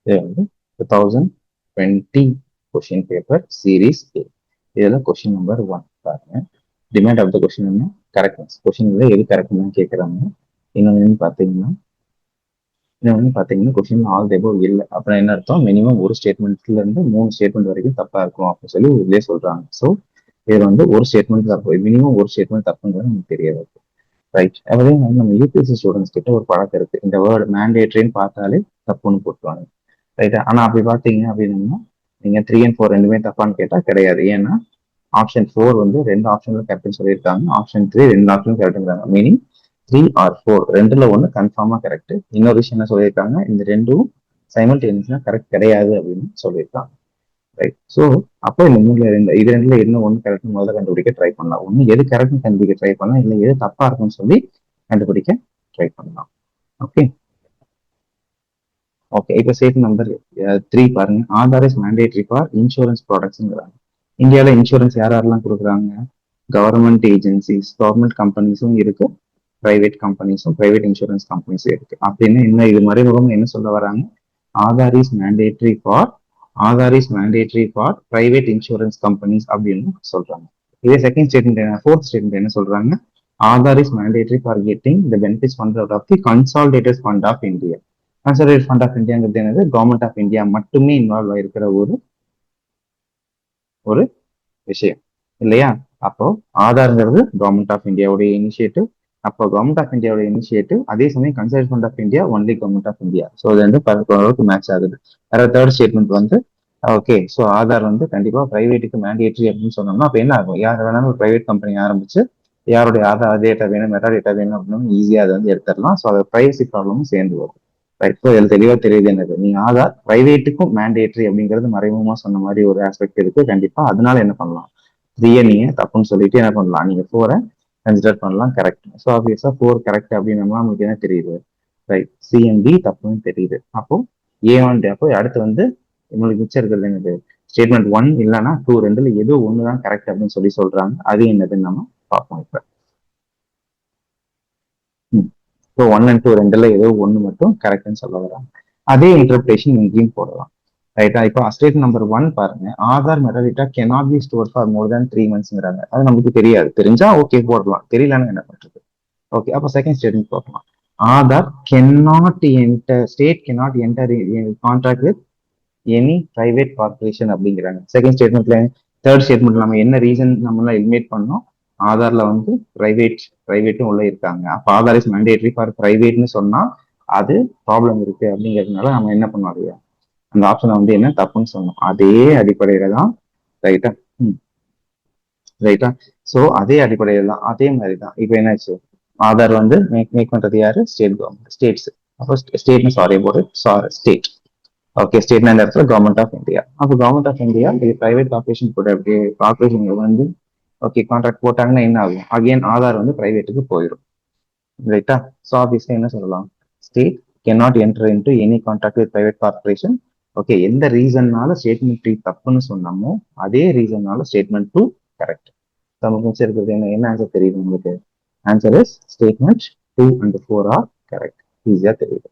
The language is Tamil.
இது வந்து 2020 கொஸ்டின் பேப்பர் சீரீஸ் ஏ. இதில் கொஸ்டின் நம்பர் 1 பாருங்க. டிமாண்ட் ஆஃப் த கொஸ்டின் என்ன? கரெக்ட்னஸ். கொஸ்டின்ல எது கரெக்ட்னு கேட்குறாங்க. இன்னொன்று பார்த்தீங்கன்னா கொஸ்டின் ஆல் தி அபவ் இல்லை. அப்புறம் என்ன அர்த்தம்? மினிமம் ஒரு ஸ்டேட்மெண்ட்ல இருந்து 3 ஸ்டேட்மெண்ட் வரைக்கும் தப்பா இருக்கும் அப்படின்னு சொல்லி இதுலேயே சொல்றாங்க. ஸோ இது வந்து ஒரு ஸ்டேட்மெண்ட் தப்பு, மினிமம் ஒரு ஸ்டேட்மெண்ட் தப்புங்கிறது நமக்கு தெரியாது. ரைட். அதே மாதிரி நம்ம யூபிஎஸ்சி ஸ்டூடெண்ட்ஸ் கிட்ட ஒரு பழக்கம் இருக்கு. இந்த வேர்டு மேண்டேட்ரின்னு பார்த்தாலே தப்புன்னு போட்டுருவாங்க. ரைட்டா? ஆனா அப்படி பார்த்தீங்க அப்படின்னா நீங்க 3 and 4 ரெண்டுமே தப்பான்னு கேட்டா கிடையாது. ஏன்னா ஆப்ஷன் 4 வந்து 2 ஆப்ஷன்ல கரெக்ட்னு சொல்லியிருக்காங்க. ஆப்ஷன் 3 2 ஆப்ஷன் கரெக்ட்ங்கிறாங்க. மீனிங் 3 or 4 ரெண்டுல ஒன்று கன்ஃபார்மா கரெக்ட். இன்னொரு விஷயம் என்ன சொல்லியிருக்காங்க? இந்த ரெண்டும் சைமல்டேனியஸா கரெக்ட் கிடையாது அப்படின்னு சொல்லியிருக்காங்க. ரைட். ஸோ அப்போ இந்த இது ரெண்டுல என்ன ஒன்று கரெக்ட்னு முதல்ல கண்டுபிடிக்க ட்ரை பண்ணலாம். ஒன்று எது கரெக்ட்னு கண்டுபிடிக்க ட்ரை பண்ணலாம், இல்லை எது தப்பா இருக்குன்னு சொல்லி கண்டுபிடிக்க ட்ரை பண்ணலாம். Okay okay. இப்போ சேஃப் நம்பர் 3 பாருங்க. Aadhaar is mandatory for insurance ப்ராடக்ட்ஸ்ங்கிறாங்க. இந்தியாவில் இன்சூரன்ஸ் யாரெல்லாம் கொடுக்குறாங்க? கவர்மெண்ட் ஏஜென்சிஸ், கவர்மெண்ட் கம்பெனிஸும் இருக்கு, பிரைவேட் கம்பெனிஸும், பிரைவேட் இன்சூரன்ஸ் கம்பெனிஸும் இருக்கு. அப்படின்னு என்ன இது மறைமுகம் என்ன சொல்ல வராங்க? Aadhaar is mandatory for private insurance companies அப்படின்னு சொல்றாங்க. இதே செகண்ட் ஸ்டேட்மெண்ட், ஃபோர்த் ஸ்டேட்மெண்ட் என்ன சொல்றாங்க? Aadhaar is mandatory for getting the benefits fund out of the consolidated fund of India. Consolidate fund of இந்தியாங்கிறது என்னது? கவர்மெண்ட் ஆஃப் இந்தியா மட்டுமே இன்வால்வ் ஆயிருக்கிற ஒரு விஷயம் இல்லையா? அப்போ ஆதார்ங்கிறது கவர்மெண்ட் ஆஃப் இந்தியாவுடைய இனிஷியேட்டிவ். அப்போ கவர்மெண்ட் ஆஃப் இந்தியாவுடைய இனிஷியேட்டிவ், அதே சமயம் consolidate fund of India only government of India. So அது வந்து அளவுக்கு மேட்ச் ஆகுது. வேற தேர்ட் ஸ்டேட்மெண்ட் வந்து ஓகே, ஸோ ஆதார் வந்து கண்டிப்பா பிரைவேட்டுக்கு மேண்டேட்டரி அப்படின்னு சொன்னோம்னா அப்போ என்ன ஆகும்? யார் வேணாலும் ஒரு பிரைவேட் கம்பெனி ஆரம்பிச்சு யாருடைய ஆதார் டேட்டா வேணும், மெட்டா டேட்டா வேணும் அப்படின்னு ஈஸியாக அதை வந்து எடுத்துடலாம். ஸோ அது பிரைவசி ப்ராப்ளமும் சேர்ந்து வரும். ரைட். ஸோ இதில் தெளிவாக தெரியுது என்னது? நீங்க ஆதார் பிரைவேட்டுக்கும் மேண்டேட்டரி அப்படிங்கிறது மறைமுகமா சொன்ன மாதிரி ஒரு ஆஸ்பெக்ட் இருக்கு கண்டிப்பா. அதனால என்ன பண்ணலாம்? 3 நீங்க தப்புன்னு சொல்லிட்டு என்ன பண்ணலாம்? நீங்க 4 கன்சிடர் பண்ணலாம் கரெக்ட். ஸோ ஆப்வியஸா 4 கரெக்ட் அப்படின்னா நமக்கு என்ன தெரியுது? ரைட். சிஎம்பி தப்புன்னு தெரியுது. அப்போ A1 அப்போ அடுத்து வந்து உங்களுக்கு மிச்சம் இருக்கிறது என்னது? ஸ்டேட்மெண்ட் 1 இல்லைன்னா 2 ரெண்டுல ஏதோ ஒண்ணுதான் கரெக்ட் அப்படின்னு சொல்லி சொல்றாங்க. அது என்னதுன்னு நம்ம பார்ப்போம் இப்ப. ஸோ 1 and 2 ரெண்டுல ஏதோ ஒண்ணு மட்டும் கரெக்ட்னு சொல்ல வராங்க. அதே இன்டர்பிரேஷன் இங்கேயும் போடலாம். ரைட்டா? இப்போ ஸ்டேட் நம்பர் 1 பாருங்க. Aadhaar metadata cannot be stored for more than 3 monthsங்கிறாங்க. அது நமக்கு தெரியாது. தெரிஞ்சா ஓகே போடலாம், தெரியலன்னா என்ன பண்றது? ஓகே, அப்போ செகண்ட் ஸ்டேட்மெண்ட் பார்க்கலாம். Aadhaar cannot enter contract with any private corporation அப்படிங்கிறாங்க. செகண்ட் ஸ்டேட்மெண்ட்ல தேர்ட் ஸ்டேட்மெண்ட்ல நம்ம என்ன ரீசன் நம்ம எலிமினேட் பண்ணோம்? ஆதார்ல வந்து பிரைவேட்டும் உள்ள இருக்காங்க. அப்ப ஆதார் இஸ் மேண்டேட்டரி ஃபார் பிரைவேட்னு சொன்னா அது ப்ராப்ளம் இருக்கு அப்படிங்கிறதுனால நம்ம என்ன பண்ணோம்? இல்லையா, அந்த ஆப்ஷனை வந்து என்ன தப்புன்னு சொன்னோம். அதே அடிப்படையில தான். ரைட்டா? ரைட்டா? ஸோ அதே அடிப்படையில் தான், அதே மாதிரி தான். இப்போ என்னாச்சு? ஆதார் வந்து மேக் பண்றது யாரு? State government, states. அப்போ ஸ்டேட்னு sorry board state. Okay, state இந்த இடத்துல கவர்மெண்ட் ஆஃப் இந்தியா. அப்போ கவர்மெண்ட் ஆஃப் இந்தியா இது பிரைவேட் கார்பரேஷன் கூட அப்படி கார்பரேஷன் வந்து ஓகே கான்ட்ராக்ட் போட்டாங்கன்னா என்ன ஆகும்? அகைன் ஆதார் வந்து பிரைவேட்டுக்கு போயிடும். ரைட்டா? ஸோ ஆப்வியஸ்லி என்ன சொல்லலாம்? State cannot enter into any contract with private corporation. Okay, எந்த ரீசன்னால ஸ்டேட்மெண்ட் 3 தப்புன்னு சொன்னோமோ அதே ரீசன்னால ஸ்டேட்மெண்ட் 2 கரெக்ட். நமக்கு மிச்சம் இருக்கிறது என்ன ஆன்சர் தெரியுது உங்களுக்கு? Answer is statement 2 and 4 are correct. ஈஸியா தெரியுது.